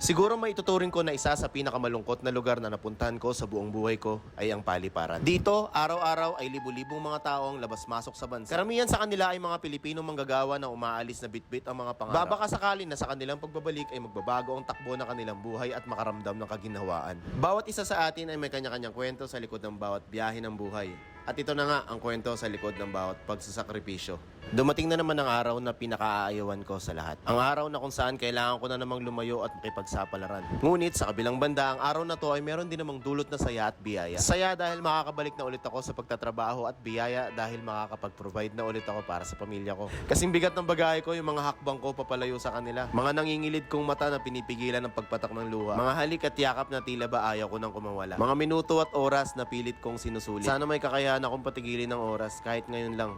Siguro may ituturing ko na isa sa pinakamalungkot na lugar na napuntahan ko sa buong buhay ko ay ang Paliparan. Dito, araw-araw ay libu-libong mga tao ang labas-masok sa bansa. Karamihan sa kanila ay mga Pilipino manggagawa na umaalis na bitbit ang mga pangarap. Babaka sakali na sa kanilang pagbabalik ay magbabago ang takbo ng kanilang buhay at makaramdam ng kaginhawaan. Bawat isa sa atin ay may kanya-kanyang kwento sa likod ng bawat biyahe ng buhay. At ito na nga ang kwento sa likod ng bawat pagsasakripisyo. Dumating na naman ang araw na pinakaayawan ko sa lahat. Ang araw na kung saan kailangan ko na namang lumayo at makipagsapalaran. Ngunit sa kabilang banda, ang araw na to ay meron din namang dulot na saya at biyaya. Saya dahil makakabalik na ulit ako sa pagtatrabaho at biyaya dahil makakapag-provide na ulit ako para sa pamilya ko. Kasing bigat ng bagay ko yung mga hakbang ko papalayo sa kanila. Mga nangingilid kong mata na pinipigilan ng pagpatak ng luha. Mga halik at yakap na tila ba ayaw ko nang kumawala. Mga minuto at oras na pilit kong sinusulit. Sana may kakayahan akong patigilin ng oras kahit ngayon lang.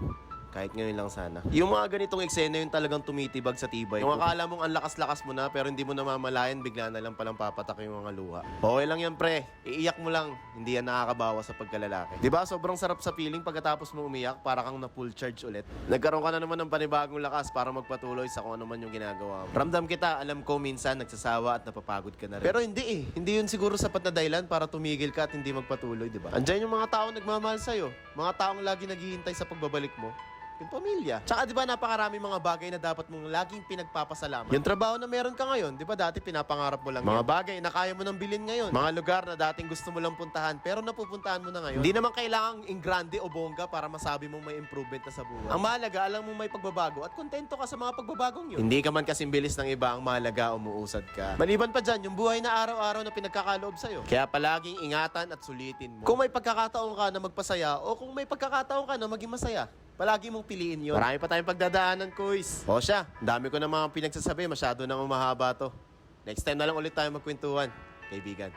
Kahit ngayon lang sana. Yung mga ganitong eksena yung talagang tumitibag sa tibay. Yung akala mong ang lakas-lakas mo na pero hindi mo namamalayan, bigla na lang palang papatak yung mga luha. Okay lang yan pre, iiyak mo lang, hindi yan nakakabawa sa pagkalalaki. Diba sobrang sarap sa feeling pagkatapos mo umiyak para kang na full charge ulit. Nagkaroon ka na naman ng panibagong lakas para magpatuloy sa kung ano man yung ginagawa mo. Ramdam kita, alam ko minsan nagsasawa at napapagod ka na rin. Pero hindi hindi yun siguro sapat na dahilan para tumigil ka at hindi magpatuloy, diba? Andyan yung mga taong nagmamahal sa'yo, mga taong lagi naghihintay sa pagbabalik mo. Yung pamilya. Tsaka di ba napakaraming mga bagay na dapat mong laging pinagpapasalamat. Yung trabaho na meron ka ngayon, di ba dati pinapangarap mo lang mga yan. Bagay na kaya mo nang bilhin ngayon. Mga lugar na dating gusto mo lang puntahan pero napupuntahan mo na ngayon. Hindi naman kailangang ingrande o bongga para masabi mong may improvement na sa buhay. Ang mahalaga, alam mo may pagbabago at kontento ka sa mga pagbabagong yun. Hindi ka man kasing bilis ng iba, ang mahalaga umuusad ka. Maliban pa dyan, yung buhay na araw-araw na pinagkakaloob sa'yo. Kaya palaging ingatan at sulitin mo. Kung may pagkakataon ka na magpasaya o kung may pagkakataon ka na maging masaya, palagi mong piliin yun. Marami pa tayong pagdadaanan, kuys. O siya, dami ko na mga pinagsasabi. Masyado nang umahaba to. Next time na lang ulit tayo magkwentuhan, kaibigan.